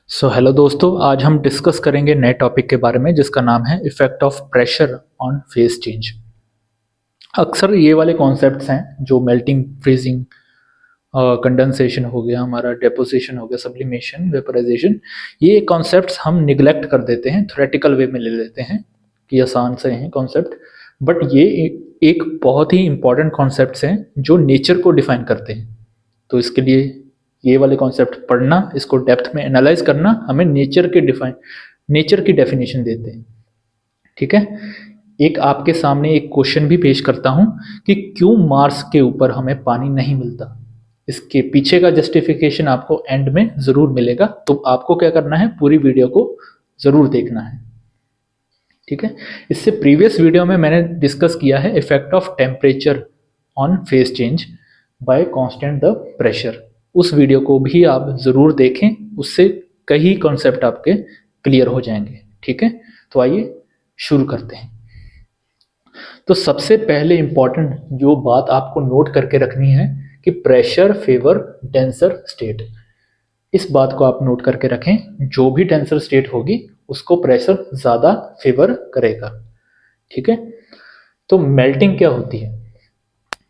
Hello दोस्तों, आज हम डिस्कस करेंगे नए टॉपिक के बारे में जिसका नाम है effect of pressure on phase change. अक्सर ये वाले कॉन्सेप्ट्स हैं जो मेल्टिंग, फ्रीजिंग, कंडेंसेशन हो गया, हमारा डेपोजिशन हो गया, सब्लिमेशन, वेपराइजेशन, ये कॉन्सेप्ट्स हम निगलेक्ट कर देते हैं, थ्योरेटिकल वे में ले लेते हैं कि आसान से हैं कॉन्सेप्ट। बट ये एक बहुत ही इंपॉर्टेंट कॉन्सेप्ट्स हैं जो नेचर को डिफाइन करते हैं। तो इसके लिए ये वाले कॉन्सेप्ट पढ़ना, इसको डेप्थ में एनालाइज करना हमें नेचर की डेफिनेशन देते हैं। ठीक है, एक आपके सामने एक क्वेश्चन भी पेश करता हूं कि क्यों मार्स के ऊपर हमें पानी नहीं मिलता। इसके पीछे का जस्टिफिकेशन आपको एंड में जरूर मिलेगा, तो आपको क्या करना है, पूरी वीडियो को जरूर देखना है। ठीक है, इससे प्रीवियस वीडियो में मैंने डिस्कस किया है effect of temperature on phase change bye constant the pressure. उस वीडियो को भी आप ज़रूर देखें, उससे कई कॉन्सेप्ट आपके क्लियर हो जाएंगे। ठीक है, तो आइए शुरू करते हैं। तो सबसे पहले इंपॉर्टेंट जो बात आपको नोट करके रखनी है कि प्रेशर फेवर डेंसर स्टेट। इस बात को आप नोट करके रखें, जो भी डेंसर स्टेट होगी उसको प्रेशर ज़्यादा फेवर करेगा। ठीक है, तो मेल्टिंग क्या होती है?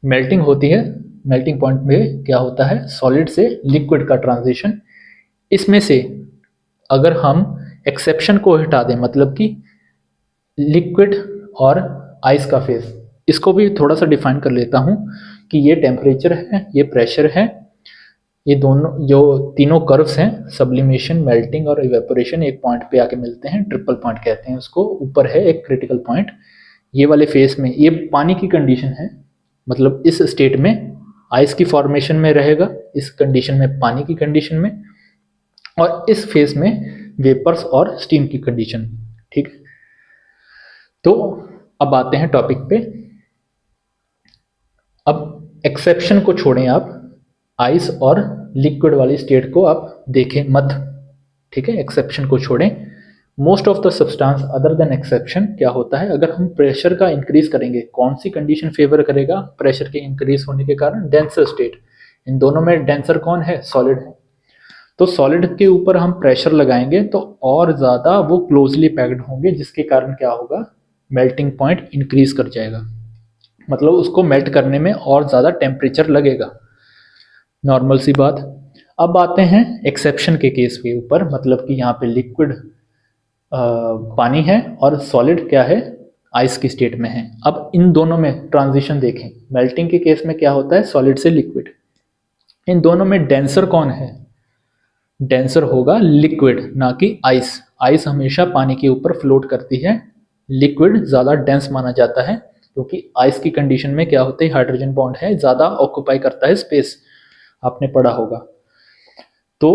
मेल्टिंग होती है, मेल्टिंग पॉइंट में क्या होता है, सॉलिड से लिक्विड का ट्रांजिशन। इसमें से अगर हम एक्सेप्शन को हटा दें, मतलब कि लिक्विड और आइस का फेज, इसको भी थोड़ा सा डिफाइन कर लेता हूं कि ये टेम्परेचर है, ये प्रेशर है, ये दोनों जो तीनों कर्व्स हैं, सब्लिमेशन, मेल्टिंग और इवेपोरेशन, एक पॉइंट पे आके मिलते हैं, ट्रिपल पॉइंट कहते हैं उसको। ऊपर है एक क्रिटिकल पॉइंट, ये वाले फेस में ये पानी की कंडीशन है, मतलब इस स्टेट में आइस की फॉर्मेशन में रहेगा, इस कंडीशन में पानी की कंडीशन में, और इस फेस में वेपर्स और स्टीम की कंडीशन। ठीक है, तो अब आते हैं टॉपिक पे। अब एक्सेप्शन को छोड़ें आप, आइस और लिक्विड वाली स्टेट को आप देखें मत। ठीक है, एक्सेप्शन को छोड़ें। Most of the substance other than exception क्या होता है, अगर हम प्रेशर का इंक्रीज करेंगे, कौन सी कंडीशन फेवर करेगा प्रेशर के इंक्रीज होने के कारण? Denser state. इन दोनों में डेंसर कौन है? सॉलिड है। तो सॉलिड के ऊपर हम प्रेशर लगाएंगे तो और ज़्यादा वो क्लोजली पैक्ड होंगे, जिसके कारण क्या होगा, मेल्टिंग पॉइंट इंक्रीज कर जाएगा, मतलब उसको मेल्ट करने में और ज़्यादा टेम्परेचर लगेगा। नॉर्मल सी बात। अब आते हैं एक्सेप्शन के केस के ऊपर, मतलब कि यहाँ पे लिक्विड पानी है और सॉलिड क्या है, आइस की स्टेट में है। अब इन दोनों में ट्रांजिशन देखें, मेल्टिंग के केस में क्या होता है, सॉलिड से लिक्विड। इन दोनों में डेंसर कौन है? डेंसर होगा लिक्विड, ना कि आइस। आइस हमेशा पानी के ऊपर फ्लोट करती है, लिक्विड ज़्यादा डेंस माना जाता है, क्योंकि आइस की कंडीशन में क्या होता है, हाइड्रोजन बॉन्ड है, ज़्यादा ऑक्यूपाई करता है स्पेस, आपने पढ़ा होगा। तो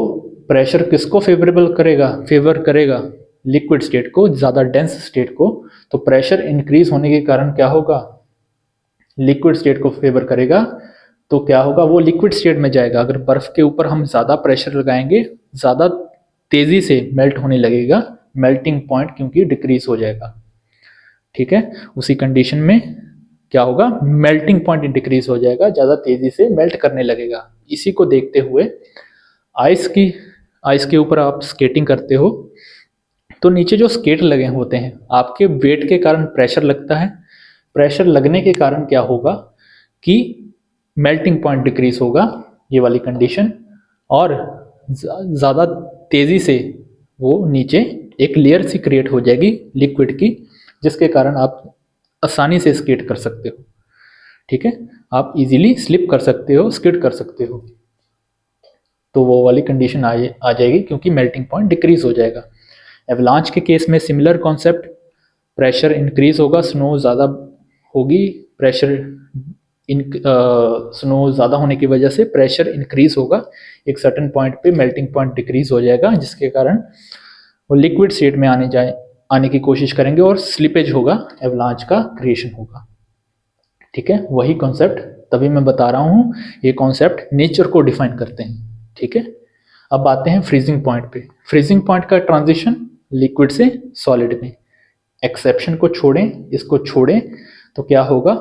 प्रेशर किसको फेवरेबल करेगा, फेवर करेगा लिक्विड स्टेट को, ज़्यादा डेंस स्टेट को। तो प्रेशर इंक्रीज होने के कारण क्या होगा, लिक्विड स्टेट को फेवर करेगा। तो क्या होगा, वो लिक्विड स्टेट में जाएगा। अगर बर्फ के ऊपर हम ज़्यादा प्रेशर लगाएंगे, ज़्यादा तेज़ी से मेल्ट होने लगेगा, मेल्टिंग पॉइंट क्योंकि डिक्रीज हो जाएगा। ठीक है, उसी कंडीशन में क्या होगा, मेल्टिंग पॉइंट डिक्रीज हो जाएगा, ज़्यादा तेज़ी से मेल्ट करने लगेगा। इसी को देखते हुए आइस के ऊपर आप स्केटिंग करते हो, तो नीचे जो स्केट लगे होते हैं, आपके वेट के कारण प्रेशर लगता है। प्रेशर लगने के कारण क्या होगा कि मेल्टिंग पॉइंट डिक्रीज होगा, ये वाली कंडीशन, और ज़्यादा तेज़ी से वो नीचे एक लेयर सी क्रिएट हो जाएगी लिक्विड की, जिसके कारण आप आसानी से स्केट कर सकते हो। ठीक है, आप इजीली स्लिप कर सकते हो, स्किड कर सकते हो। तो वो वाली कंडीशन आ जाएगी, क्योंकि मेल्टिंग पॉइंट डिक्रीज हो जाएगा। एवलांच के केस में सिमिलर कॉन्सेप्ट, प्रेशर इंक्रीज होगा, स्नो ज़्यादा होगी, प्रेशर स्नो ज़्यादा होने की वजह से प्रेशर इंक्रीज होगा, एक सर्टेन पॉइंट पे मेल्टिंग पॉइंट डिक्रीज हो जाएगा, जिसके कारण वो लिक्विड स्टेट में आने की कोशिश करेंगे और स्लिपेज होगा, एवलांच का क्रिएशन होगा। ठीक है, वही कॉन्सेप्ट तभी मैं बता रहा हूँ, ये कॉन्सेप्ट नेचर को डिफाइन करते हैं। ठीक है, अब आते हैं फ्रीजिंग पॉइंट पे। फ्रीजिंग पॉइंट का ट्रांजिशन लिक्विड से सॉलिड में। एक्सेप्शन को छोड़ें, इसको छोड़ें, तो क्या होगा,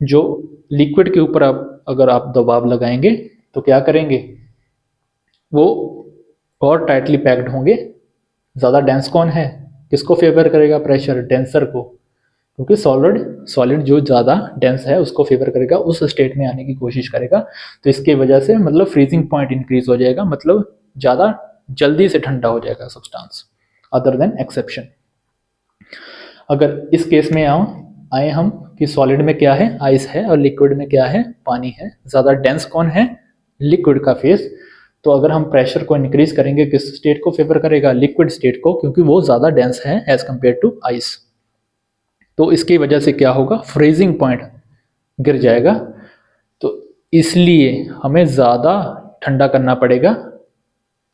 जो लिक्विड के ऊपर अगर आप दबाव लगाएंगे तो क्या करेंगे, वो और टाइटली पैक्ड होंगे। ज़्यादा डेंस कौन है, किसको फेवर करेगा, प्रेशर डेंसर को, क्योंकि सॉलिड जो ज़्यादा डेंस है उसको फेवर करेगा, उस स्टेट में आने की कोशिश करेगा। तो इसके वजह से मतलब फ्रीजिंग पॉइंट इंक्रीज हो जाएगा, मतलब ज़्यादा जल्दी से ठंडा हो जाएगा सब्सटेंस, अदर देन एक्सेप्शन। अगर इस केस में आए हम कि सॉलिड में क्या है, आइस है, और लिक्विड में क्या है, पानी है। ज़्यादा डेंस कौन है, लिक्विड का फेस। तो अगर हम प्रेशर को इंक्रीज करेंगे, किस स्टेट को फेवर करेगा, लिक्विड स्टेट को, क्योंकि वो ज़्यादा डेंस है एज कम्पेयर टू आइस। तो इसकी वजह से क्या होगा, फ्रीजिंग पॉइंट गिर जाएगा। तो इसलिए हमें ज़्यादा ठंडा करना पड़ेगा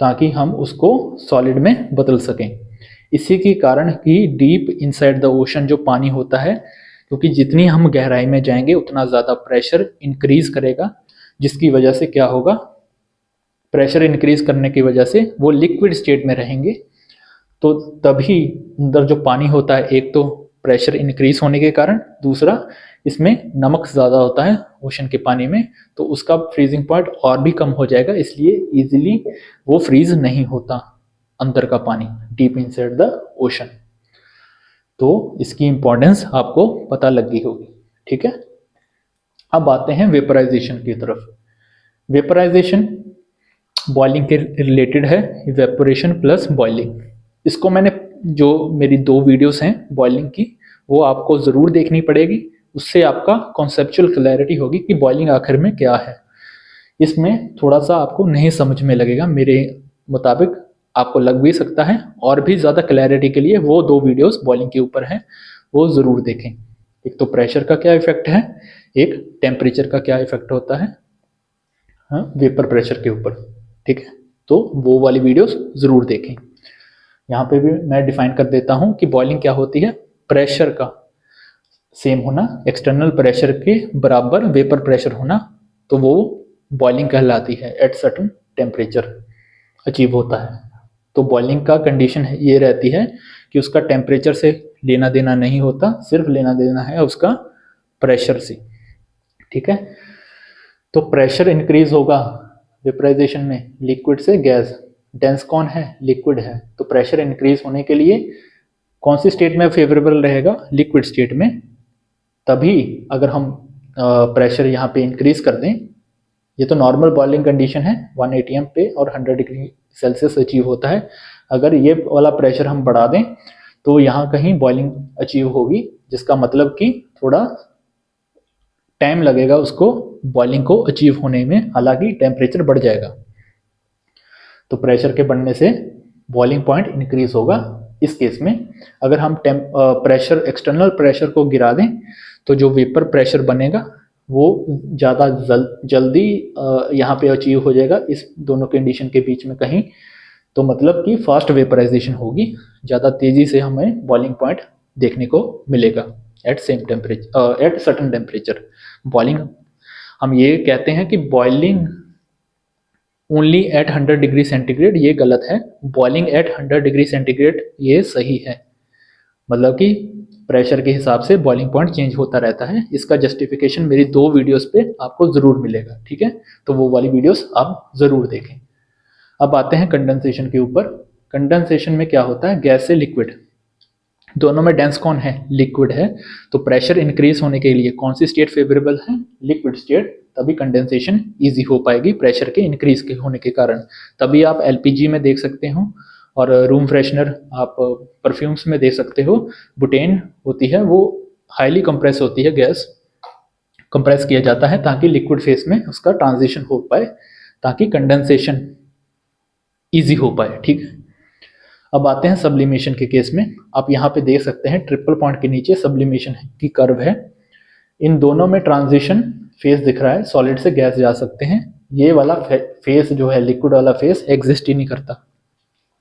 ताकि हम उसको सॉलिड में बदल सकें। इसी के कारण कि डीप इनसाइड द ओशन जो पानी होता है, क्योंकि जितनी हम गहराई में जाएंगे उतना ज़्यादा प्रेशर इंक्रीज करेगा, जिसकी वजह से क्या होगा, प्रेशर इंक्रीज करने की वजह से वो लिक्विड स्टेट में रहेंगे। तो तभी अंदर जो पानी होता है, एक तो प्रेशर इंक्रीज होने के कारण, दूसरा इसमें नमक ज़्यादा होता है ओशन के पानी में, तो उसका फ्रीजिंग पॉइंट और भी कम हो जाएगा, इसलिए इजीली वो फ्रीज नहीं होता अंदर का पानी डीप इनसाइड द ओशन। तो इसकी इंपॉर्टेंस आपको पता लग गई होगी, ठीक है। अब आते हैं वेपराइजेशन की तरफ। वेपराइजेशन बॉइलिंग के रिलेटेड है, इवेपोरेशन प्लस बॉइलिंग। इसको मैंने, जो मेरी 2 वीडियोस हैं बॉइलिंग की, वो आपको ज़रूर देखनी पड़ेगी, उससे आपका कॉन्सेप्चुअल क्लैरिटी होगी कि बॉइलिंग आखिर में क्या है। इसमें थोड़ा सा आपको नहीं समझ में लगेगा, मेरे मुताबिक आपको लग भी सकता है, और भी ज़्यादा क्लैरिटी के लिए वो 2 वीडियोस बॉइलिंग के ऊपर हैं, वो ज़रूर देखें। एक तो प्रेशर का क्या इफेक्ट है, एक टेम्परेचर का क्या इफेक्ट होता है, हाँ, वेपर प्रेशर के ऊपर, ठीक है। तो वो वाली वीडियोस ज़रूर देखें। यहाँ पे भी मैं डिफाइन कर देता हूँ कि बॉइलिंग क्या होती है। प्रेशर का सेम होना, एक्सटर्नल प्रेशर के बराबर वेपर प्रेशर होना, तो वो बॉइलिंग कहलाती है। एट सर्टन टेम्परेचर अचीव होता है। तो बॉइलिंग का कंडीशन ये रहती है कि उसका टेम्परेचर से लेना देना नहीं होता, सिर्फ लेना देना है उसका प्रेशर से, ठीक है। तो प्रेशर इंक्रीज होगा वेपराइजेशन में, लिक्विड से गैस, डेंस कौन है, लिक्विड है। तो प्रेशर इंक्रीज होने के लिए कौन सी स्टेट में फेवरेबल रहेगा, लिक्विड स्टेट में। तभी अगर हम प्रेशर यहाँ पे इंक्रीज कर दें, ये तो नॉर्मल बॉइलिंग कंडीशन है, 1 atm पे और 100 डिग्री सेल्सियस अचीव होता है। अगर ये वाला प्रेशर हम बढ़ा दें तो यहाँ कहीं बॉइलिंग अचीव होगी, जिसका मतलब कि थोड़ा टाइम लगेगा उसको बॉइलिंग को अचीव होने में, हालांकि टेम्परेचर बढ़ जाएगा। तो प्रेशर के बढ़ने से बॉइलिंग पॉइंट इंक्रीज होगा। इस केस में अगर हम प्रेशर, एक्सटर्नल प्रेशर को गिरा दें, तो जो वेपर प्रेशर बनेगा वो ज़्यादा जल्दी यहाँ पे अचीव हो जाएगा, इस दोनों कंडीशन के बीच में कहीं। तो मतलब कि फास्ट वेपराइजेशन होगी, ज़्यादा तेज़ी से हमें बॉइलिंग पॉइंट देखने को मिलेगा at same temperature, at certain temperature. Boiling, हम ये कहते हैं कि boiling only at 100 degree centigrade, ये गलत है। बॉइलिंग एट 100 डिग्री सेंटीग्रेड ये सही है, मतलब कि प्रेशर के हिसाब से बॉइलिंग पॉइंट चेंज होता रहता है। इसका जस्टिफिकेशन मेरी 2 वीडियोस पे आपको ज़रूर मिलेगा, ठीक है। तो वो वाली वीडियोस आप ज़रूर देखें। अब आते हैं कंडेंसेशन के ऊपर। कंडेंसेशन में क्या होता है, गैस से लिक्विड, दोनों में डेंस कौन है, लिक्विड है। तो प्रेशर इंक्रीज होने के लिए कौन सी स्टेट फेवरेबल है, लिक्विड स्टेट। तभी कंडेंसेशन इजी हो पाएगी प्रेशर के इंक्रीज के होने के कारण। तभी आप एलपीजी में देख सकते हो, और रूम फ्रेशनर आप परफ्यूम्स में देख सकते हो, बुटेन होती है वो हाईली कंप्रेस होती है, गैस कंप्रेस किया जाता है ताकि लिक्विड फेस में उसका ट्रांजिशन हो पाए, ताकि कंडेंसेशन ईजी हो पाए, ठीक है। अब आते हैं सब्लिमेशन के केस में। आप यहाँ पे देख सकते हैं ट्रिपल पॉइंट के नीचे सब्लिमेशन की कर्व है। इन दोनों में ट्रांजिशन फेस दिख रहा है, सॉलिड से गैस जा सकते हैं। ये वाला फेस जो है, लिक्विड वाला फेस एग्जिस्ट ही नहीं करता।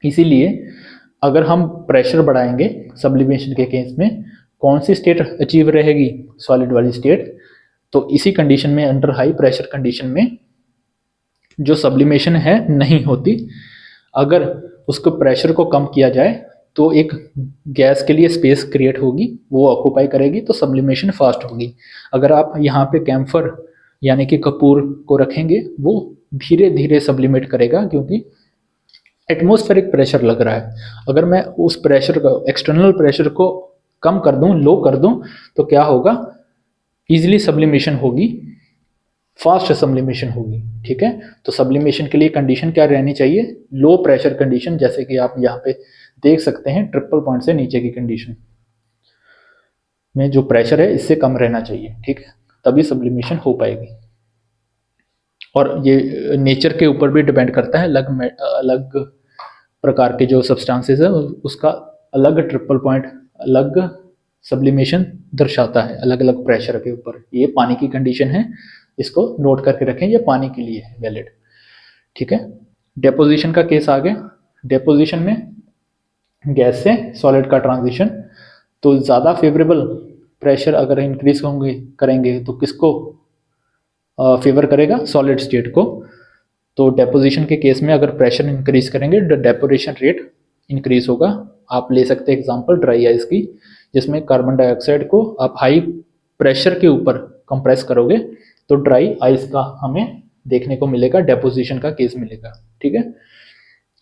इसीलिए अगर हम प्रेशर बढ़ाएंगे सब्लिमेशन के केस में, कौन सी स्टेट अचीव रहेगी, सॉलिड वाली स्टेट। तो इसी कंडीशन में, अंडर हाई प्रेशर कंडीशन में, जो सब्लिमेशन है नहीं होती। अगर उसको प्रेशर को कम किया जाए तो एक गैस के लिए स्पेस क्रिएट होगी, वो ऑक्यूपाई करेगी, तो सब्लिमेशन फास्ट होगी। अगर आप यहाँ पे कैम्फर यानी कि कपूर को रखेंगे, वो धीरे धीरे सब्लिमेट करेगा, क्योंकि एटमॉस्फेरिक प्रेशर लग रहा है, अगर मैं उस प्रेशर को, एक्सटर्नल प्रेशर को कम कर दूं, लो कर दूं, तो क्या होगा, इजीली सब्लिमेशन होगी, फास्ट सब्लिमेशन होगी। ठीक है, तो सब्लिमेशन के लिए कंडीशन क्या रहनी चाहिए, लो प्रेशर कंडीशन, जैसे कि आप यहाँ पे देख सकते हैं ट्रिपल पॉइंट से नीचे की कंडीशन में जो प्रेशर है इससे कम रहना चाहिए। ठीक है, तभी सब्लिमेशन हो पाएगी। और ये नेचर के ऊपर भी डिपेंड करता है, अलग अलग प्रकार के जो सब्सटेंसेस है उसका अलग ट्रिपल पॉइंट, अलग सब्लिमेशन दर्शाता है, अलग अलग प्रेशर के ऊपर। ये पानी की कंडीशन है, इसको नोट करके रखें, ये पानी के लिए है वैलिड। ठीक है, डेपोजिशन का केस आ गया। डेपोजिशन में गैस से सॉलिड का ट्रांजिशन, तो ज़्यादा फेवरेबल प्रेशर अगर इंक्रीज होंगे करेंगे तो किसको फेवर करेगा, सॉलिड स्टेट को। तो डेपोजिशन के केस में अगर प्रेशर इंक्रीज करेंगे तो डेपोरेशन रेट इंक्रीज होगा। आप ले सकते हैं एग्जांपल ड्राई आइस की, जिसमें कार्बन डाइऑक्साइड को आप हाई प्रेशर के ऊपर कंप्रेस करोगे तो ड्राई आइस का हमें देखने को मिलेगा, डेपोजिशन का केस मिलेगा। ठीक है,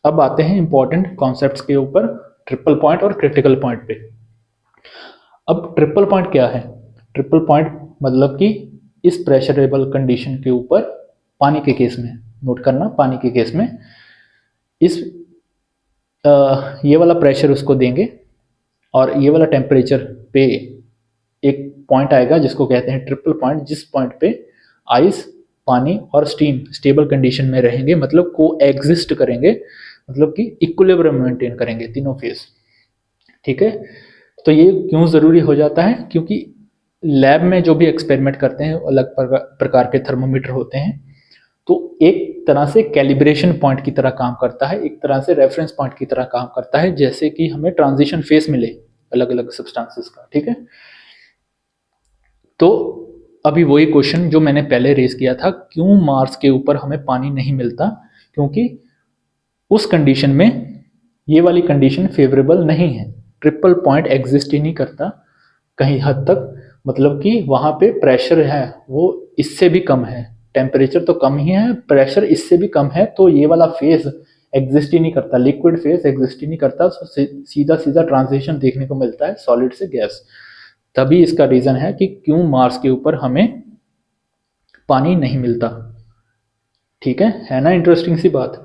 अब आते हैं इंपॉर्टेंट कॉन्सेप्ट्स के ऊपर, ट्रिपल पॉइंट और क्रिटिकल पॉइंट पे। अब ट्रिपल पॉइंट क्या है, ट्रिपल पॉइंट मतलब कि इस प्रेशरेबल कंडीशन के ऊपर पानी के केस में, नोट करना, पानी के केस में इस ये वाला प्रेशर उसको देंगे और ये वाला टेम्परेचर पे एक पॉइंट आएगा जिसको कहते हैं ट्रिपल पॉइंट, जिस पॉइंट पे आइस, पानी और स्टीम स्टेबल कंडीशन में रहेंगे, मतलब को एग्जिस्ट करेंगे, मतलब कि इक्विलिब्रियम मेंटेन करेंगे तीनों फेज। ठीक है, तो ये क्यों ज़रूरी हो जाता है, क्योंकि लैब में जो भी एक्सपेरिमेंट करते हैं अलग प्रकार के थर्मोमीटर होते हैं, तो एक तरह से कैलिब्रेशन पॉइंट की तरह काम करता है, एक तरह से रेफरेंस पॉइंट की तरह काम करता है, जैसे कि हमें ट्रांजिशन फेस मिले अलग अलग सब्सटेंसेस का। ठीक है, तो अभी वही क्वेश्चन जो मैंने पहले रेज किया था, क्यों मार्स के ऊपर हमें पानी नहीं मिलता, क्योंकि उस कंडीशन में ये वाली कंडीशन फेवरेबल नहीं है, ट्रिपल पॉइंट एग्जिस्ट ही नहीं करता कहीं हद तक, मतलब कि वहाँ पे प्रेशर है वो इससे भी कम है, टेम्परेचर तो कम ही है, प्रेशर इससे भी कम है, तो ये वाला फेज एग्जिस्ट ही नहीं करता, लिक्विड फेज एग्जिस्ट ही नहीं करता, तो सीधा सीधा ट्रांजिशन देखने को मिलता है सॉलिड से गैस। तभी इसका रीज़न है कि क्यों मार्स के ऊपर हमें पानी नहीं मिलता। ठीक है ना, इंटरेस्टिंग सी बात।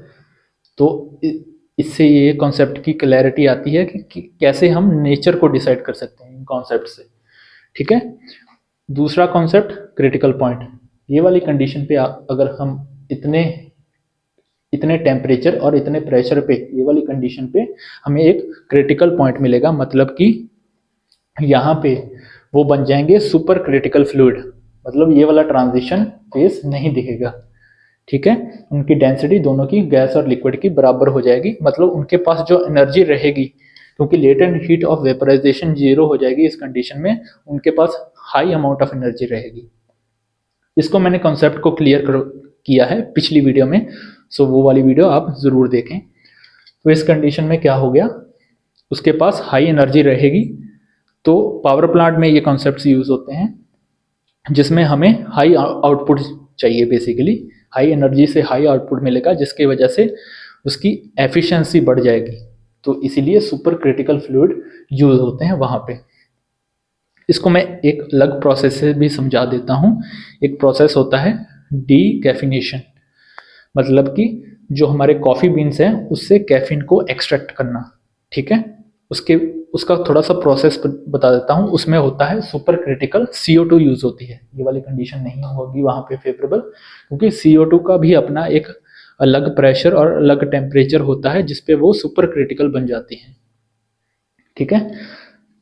तो इससे ये कॉन्सेप्ट की क्लैरिटी आती है कि कैसे हम नेचर को डिसाइड कर सकते हैं इन कॉन्सेप्ट से। ठीक है, दूसरा कॉन्सेप्ट क्रिटिकल पॉइंट, ये वाली कंडीशन पे अगर हम इतने इतने टेम्परेचर और इतने प्रेशर पे, ये वाली कंडीशन पे हमें एक क्रिटिकल पॉइंट मिलेगा, मतलब कि यहाँ पे वो बन जाएंगे सुपर क्रिटिकल फ्लूइड, मतलब ये वाला ट्रांजिशन फेज नहीं दिखेगा। ठीक है, उनकी डेंसिटी दोनों की, गैस और लिक्विड की, बराबर हो जाएगी, मतलब उनके पास जो एनर्जी रहेगी, क्योंकि latent heat of vaporization zero हो जाएगी इस कंडीशन में, उनके पास हाई अमाउंट ऑफ एनर्जी रहेगी। इसको मैंने कॉन्सेप्ट को क्लियर किया है पिछली वीडियो में, सो वो वाली वीडियो आप ज़रूर देखें। तो इस कंडीशन में क्या हो गया, उसके पास हाई एनर्जी रहेगी, तो पावर प्लांट में ये कॉन्सेप्ट्स यूज होते हैं जिसमें हमें हाई आउटपुट चाहिए, बेसिकली हाई एनर्जी से हाई आउटपुट मिलेगा, जिसकी वजह से उसकी एफिशिएंसी बढ़ जाएगी, तो इसीलिए सुपर क्रिटिकल फ्लूइड यूज होते हैं वहाँ पे। इसको मैं एक अलग प्रोसेस से भी समझा देता हूँ। एक प्रोसेस होता है डीकैफिनेशन, मतलब कि जो हमारे कॉफ़ी बीन्स हैं उससे कैफीन को एक्सट्रैक्ट करना। ठीक है, उसका थोड़ा सा प्रोसेस बता देता हूँ। उसमें होता है सुपर क्रिटिकल CO2 यूज होती है, ये वाली कंडीशन नहीं होगी वहाँ पे फेवरेबल, क्योंकि CO2 का भी अपना एक अलग प्रेशर और अलग टेम्परेचर होता है जिसपे वो सुपर क्रिटिकल बन जाती हैं। ठीक है,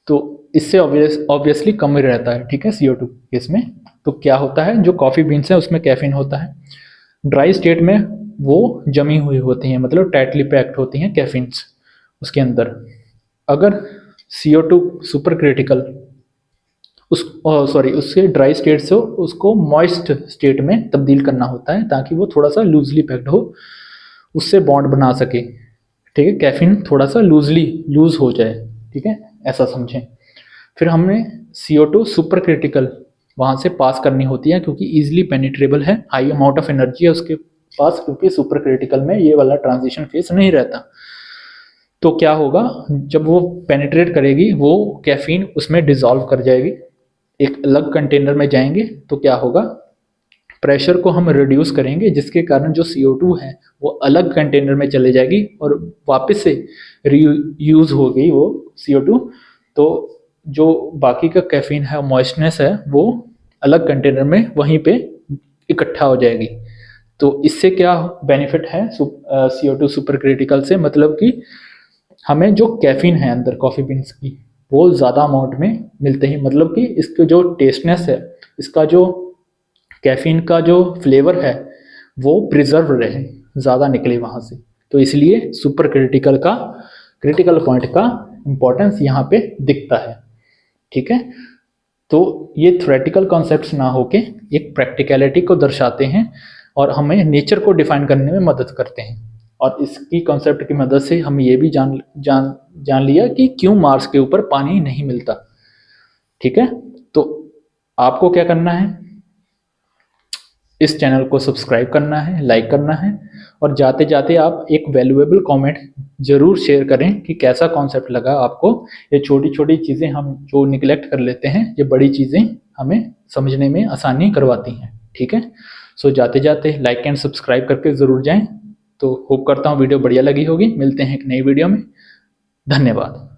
तो इससे ऑब्वियसली कम ही रहता है। ठीक है, CO2 केस में तो क्या होता है, जो कॉफ़ी बीन्स है उसमें कैफीन होता है, ड्राई स्टेट में वो जमी हुई होती हैं, मतलब टाइटली पैक्ड होती हैं कैफीन्स उसके अंदर। अगर CO2 सुपर क्रिटिकल उसके ड्राई स्टेट से उसको मॉइस्ट स्टेट में तब्दील करना होता है ताकि वो थोड़ा सा लूजली पैक्ड हो, उससे बॉन्ड बना सके। ठीक है, कैफीन थोड़ा सा लूज हो जाए। ठीक है, ऐसा समझें। फिर हमें CO2 सुपर क्रिटिकल वहाँ से पास करनी होती है, क्योंकि ईजिली पेनिट्रेबल है, हाई अमाउंट ऑफ एनर्जी है उसके पास, क्योंकि सुपर क्रिटिकल में ये वाला ट्रांजिशन फेज नहीं रहता। तो क्या होगा, जब वो पेनिट्रेट करेगी वो कैफीन उसमें डिसॉल्व कर जाएगी, एक अलग कंटेनर में जाएंगे, तो क्या होगा, प्रेशर को हम रिड्यूस करेंगे, जिसके कारण जो CO2 है वो अलग कंटेनर में चले जाएगी और वापस से रीयूज हो गई वो CO2। तो जो बाकी का कैफीन है, मॉइस्चनेस है, वो अलग कंटेनर में वहीं पे इकट्ठा हो जाएगी। तो इससे क्या बेनिफिट है CO2 सुपर क्रिटिकल से, मतलब कि हमें जो कैफीन है अंदर कॉफ़ी बीन्स की वो ज़्यादा अमाउंट में मिलते हैं, मतलब कि इसके जो टेस्टनेस है, इसका जो कैफीन का जो फ्लेवर है वो प्रिजर्व रहे, ज़्यादा निकले वहाँ से। तो इसलिए सुपर क्रिटिकल पॉइंट का इम्पोर्टेंस यहाँ पे दिखता है। ठीक है, तो ये थ्योरेटिकल कॉन्सेप्ट्स ना होके एक प्रैक्टिकलिटी को दर्शाते हैं और हमें नेचर को डिफाइन करने में मदद करते हैं। और इसकी कॉन्सेप्ट की मदद से हम ये भी जान लिया कि क्यों मार्स के ऊपर पानी नहीं मिलता। ठीक है, तो आपको क्या करना है, इस चैनल को सब्सक्राइब करना है, लाइक करना है, और जाते जाते आप एक वैल्यूएबल कमेंट जरूर शेयर करें कि कैसा कॉन्सेप्ट लगा आपको। ये छोटी छोटी चीज़ें हम जो निगलेक्ट कर लेते हैं, ये बड़ी चीज़ें हमें समझने में आसानी करवाती हैं। ठीक है, सो जाते जाते लाइक एंड सब्सक्राइब करके ज़रूर जाएं। तो होप करता हूँ वीडियो बढ़िया लगी होगी। मिलते हैं एक नई वीडियो में। धन्यवाद।